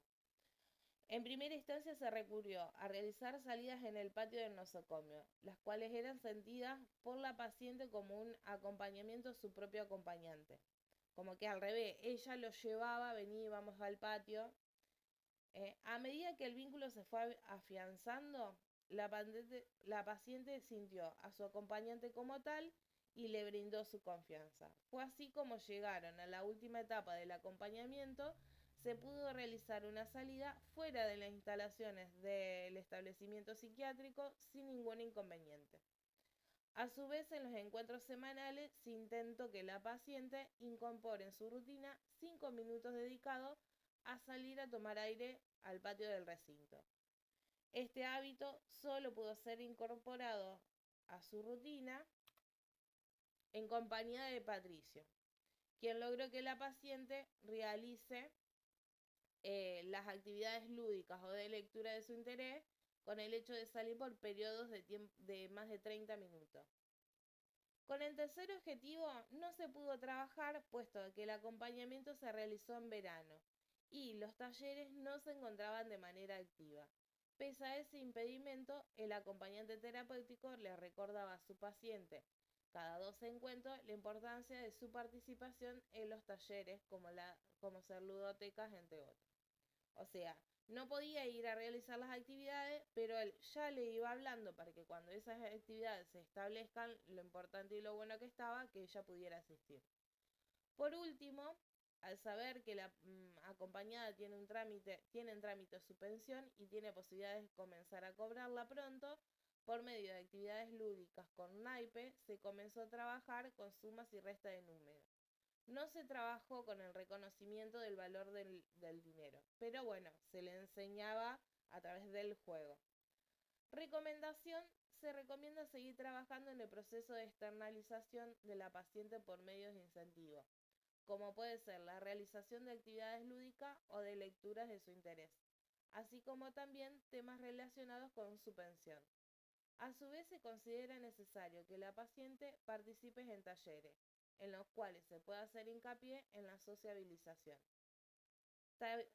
En primera instancia se recurrió a realizar salidas en el patio del nosocomio, las cuales eran sentidas por la paciente como un acompañamiento a su propio acompañante. Como que al revés, ella lo llevaba, vení, vamos al patio. A medida que el vínculo se fue afianzando, la paciente sintió a su acompañante como tal y le brindó su confianza. Fue así como llegaron a la última etapa del acompañamiento. Se pudo realizar una salida fuera de las instalaciones del establecimiento psiquiátrico sin ningún inconveniente. A su vez, en los encuentros semanales se intentó que la paciente incorpore en su rutina 5 minutos dedicados a salir a tomar aire al patio del recinto. Este hábito solo pudo ser incorporado a su rutina en compañía de Patricio, quien logró que la paciente realice las actividades lúdicas o de lectura de su interés con el hecho de salir por periodos de más de 30 minutos. Con el tercer objetivo no se pudo trabajar puesto que el acompañamiento se realizó en verano y los talleres no se encontraban de manera activa. Pese a ese impedimento, el acompañante terapéutico le recordaba a su paciente cada 2 encuentros la importancia de su participación en los talleres como ser ludotecas, entre otros. O sea, no podía ir a realizar las actividades, pero él ya le iba hablando para que cuando esas actividades se establezcan, lo importante y lo bueno que estaba, que ella pudiera asistir. Por último, al saber que la acompañada tiene en trámite su pensión y tiene posibilidades de comenzar a cobrarla pronto, por medio de actividades lúdicas con naipe, se comenzó a trabajar con sumas y restas de números. No se trabajó con el reconocimiento del valor del dinero, pero bueno, se le enseñaba a través del juego. Recomendación: se recomienda seguir trabajando en el proceso de externalización de la paciente por medios de incentivo, como puede ser la realización de actividades lúdicas o de lecturas de su interés, así como también temas relacionados con su pensión. A su vez, se considera necesario que la paciente participe en talleres, en los cuales se pueda hacer hincapié en la sociabilización.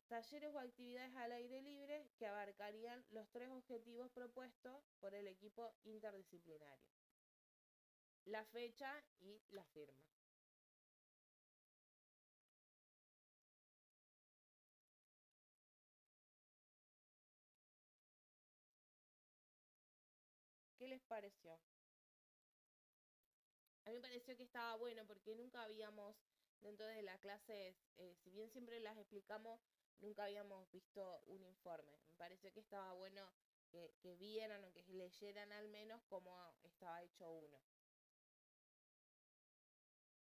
Talleres o actividades al aire libre que abarcarían los 3 objetivos propuestos por el equipo interdisciplinario: la fecha y la firma. ¿Qué les pareció? A mí me pareció que estaba bueno porque nunca habíamos, dentro de las clases, si bien siempre las explicamos, nunca habíamos visto un informe. Me pareció que estaba bueno que vieran o que leyeran al menos cómo estaba hecho uno.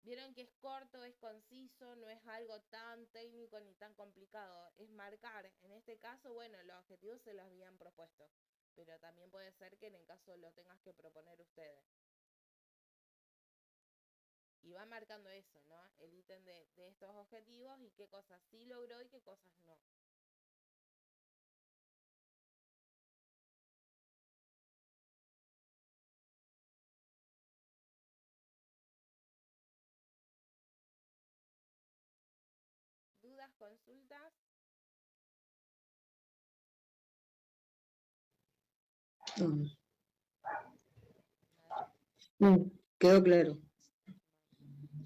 Vieron que es corto, es conciso, no es algo tan técnico ni tan complicado. Es marcar. En este caso, bueno, los objetivos se los habían propuesto. Pero también puede ser que en el caso lo tengas que proponer ustedes. Y va marcando eso, ¿no? El ítem de estos objetivos y qué cosas sí logró y qué cosas no. ¿Dudas, consultas? No, Nada. no, quedó claro.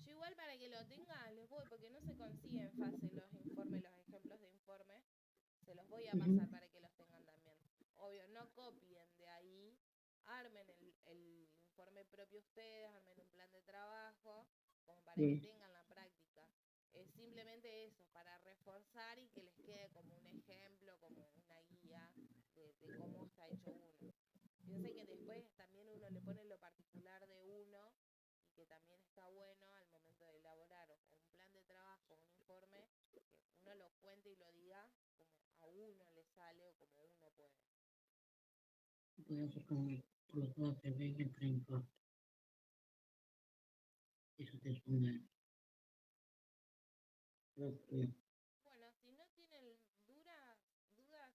Yo igual para que lo tengan les voy, porque no se consiguen fácil los informes, los ejemplos de informe. Se los voy a Ujú, pasar para que los tengan también. Obvio, no copien de ahí, armen el informe propio ustedes, armen un plan de trabajo, como para que bien. tengan la práctica. Es simplemente eso, para reforzar y que les quede como un ejemplo, como una guía de cómo está hecho uno. Piensen que después también uno le pone lo particular de uno y que también está bueno al momento de elaborar o un plan de trabajo, un informe, que uno lo cuente y lo diga como a uno le sale o como uno puede. Voy a sacar los 12, 20, 30. Eso te suma. Bueno, si no tienen dudas,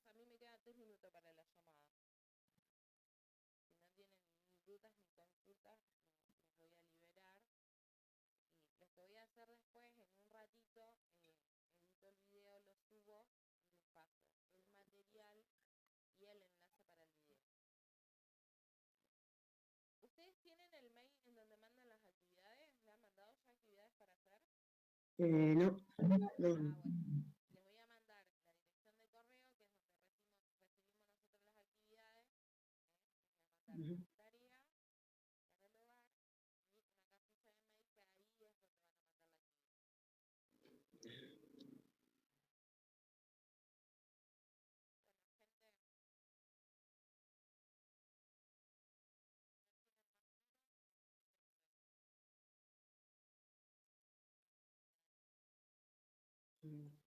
a mí me quedan 3 minutos para la llamada. Si no tienen ni dudas ni consultas, los voy a liberar. Y lo que voy a hacer después, en un ratito, edito el video, lo subo y les paso el material y el enlace para el video. ¿Ustedes tienen el mail en donde mandan las actividades? ¿Le han mandado ya actividades para hacer? No, no. Ah, bueno. Les voy a mandar la dirección de correo, que es donde recibimos nosotros las actividades. Les voy a mandar Ujú. tarea para el hogar y una casilla de mail que ahí es donde van a mandar la actividad. Bueno, gente, no tienen más dudas. Mm.